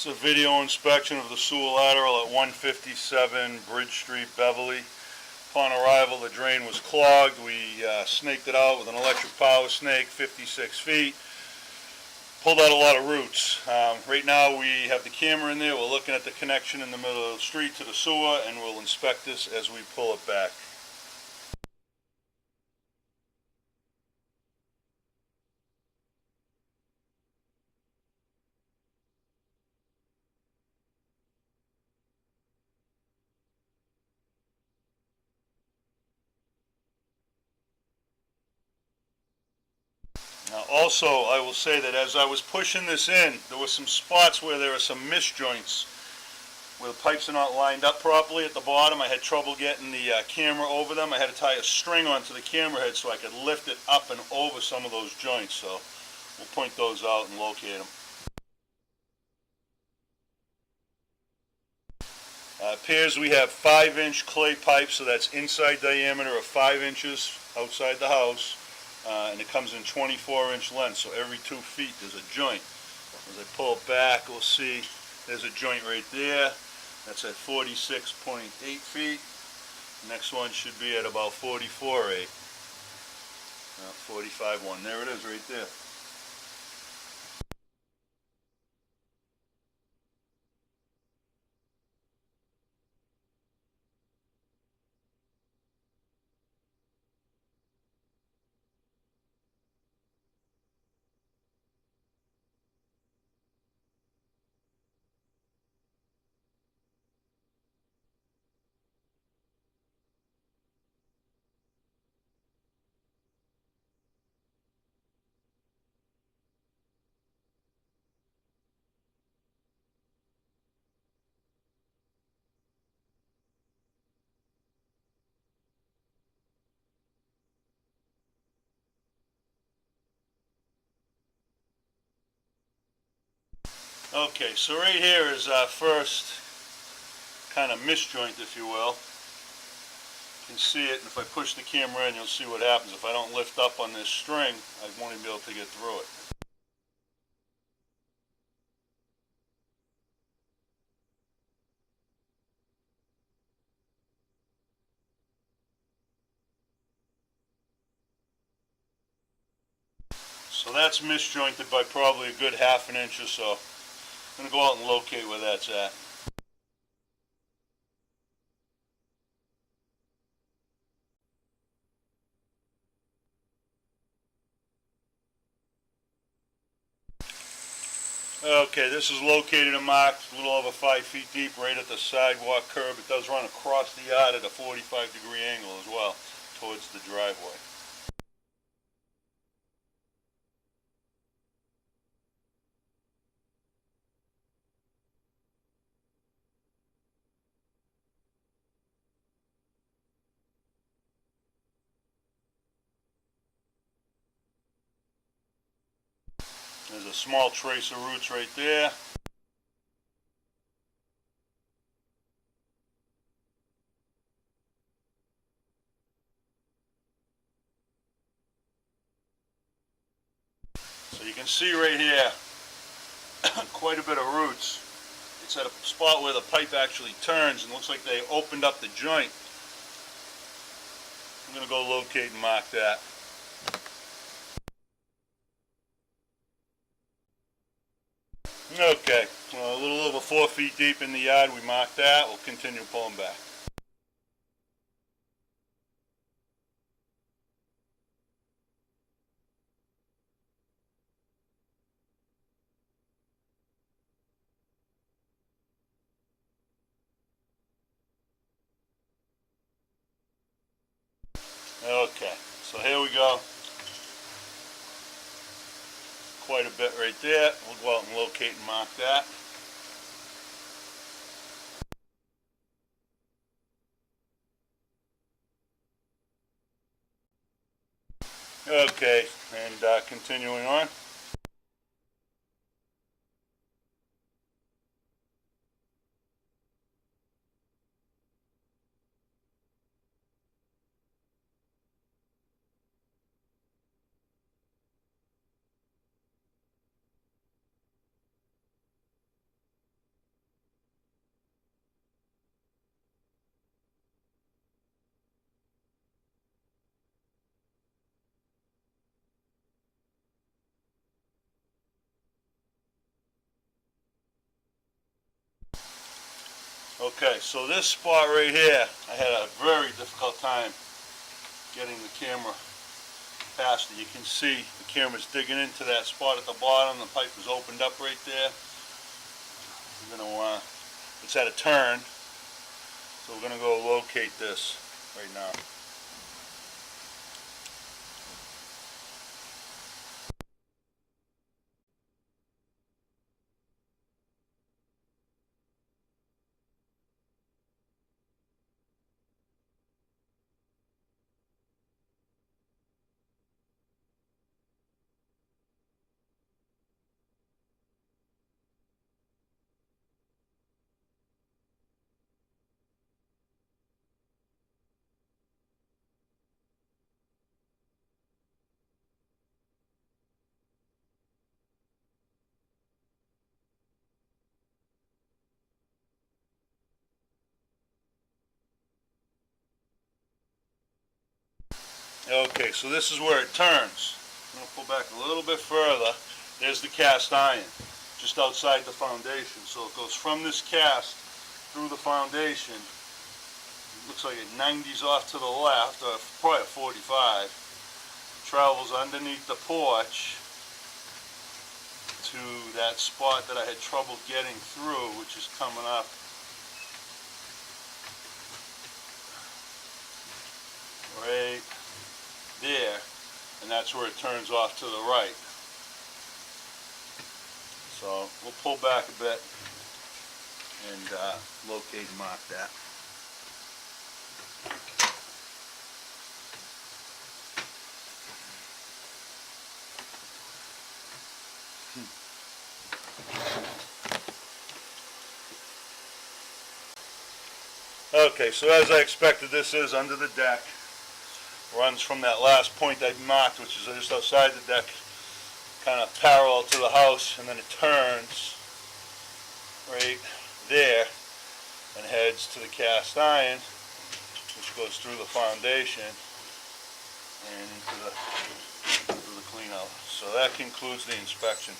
It's a video inspection of the sewer lateral at 157 Bridge Street, Beverly. Upon arrival, the drain was clogged. We snaked it out with an electric power snake, 56 feet. Pulled out a lot of roots. Right now we have the camera in there. We're looking at the connection in the middle of the street to the sewer, and we'll inspect this as we pull it back. Now also, I will say that as I was pushing this in, there were some spots where there are some misjoints, where the pipes are not lined up properly at the bottom. I had trouble getting the camera over them. I had to tie a string onto the camera head so I could lift it up and over some of those joints. So we'll point those out and locate them. Appears we have 5-inch clay pipes, so that's inside diameter of 5 inches outside the house. And it comes in 24-inch length, so every 2 feet there's a joint. As I pull it back, we'll see there's a joint right there. That's at 46.8 feet. Next one should be at about 44.8. 45.1. There it is right there. Okay, so right here is our first kind of misjoint, if you will. You can see it, and if I push the camera in, you'll see what happens. If I don't lift up on this string, I won't even be able to get through it. So that's misjointed by probably a good ½ inch or so. I'm going to go out and locate where that's at. Okay, this is located and marked a little over 5 feet deep right at the sidewalk curb. It does run across the yard at a 45-degree angle as well towards the driveway. There's a small trace of roots right there. So you can see right here quite a bit of roots. It's at a spot where the pipe actually turns and looks like they opened up the joint. I'm going to go locate and mark that. Okay, well, a little over 4 feet deep in the yard, we marked that. We'll continue pulling back. Okay, so here we go. Quite a bit right there. We'll go out and locate and mark that. Okay, and continuing on. Okay, so this spot right here, I had a very difficult time getting the camera past it. You can see the camera's digging into that spot at the bottom. The pipe is opened up right there. We're gonna, it's at a turn, so we're gonna go locate this right now. Okay, so this is where it turns. I'm going to pull back a little bit further. There's the cast iron, just outside the foundation. So it goes from this cast through the foundation. It looks like it 90s off to the left, or probably a 45. Travels underneath the porch to that spot that I had trouble getting through, which is coming up right there, and that's where it turns off to the right. So we'll pull back a bit and locate and mark that. Okay, so as I expected, this is under the deck. Runs from that last point I marked, which is just outside the deck, kind of parallel to the house, and then it turns right there and heads to the cast iron, which goes through the foundation and into the clean out. So that concludes the inspection.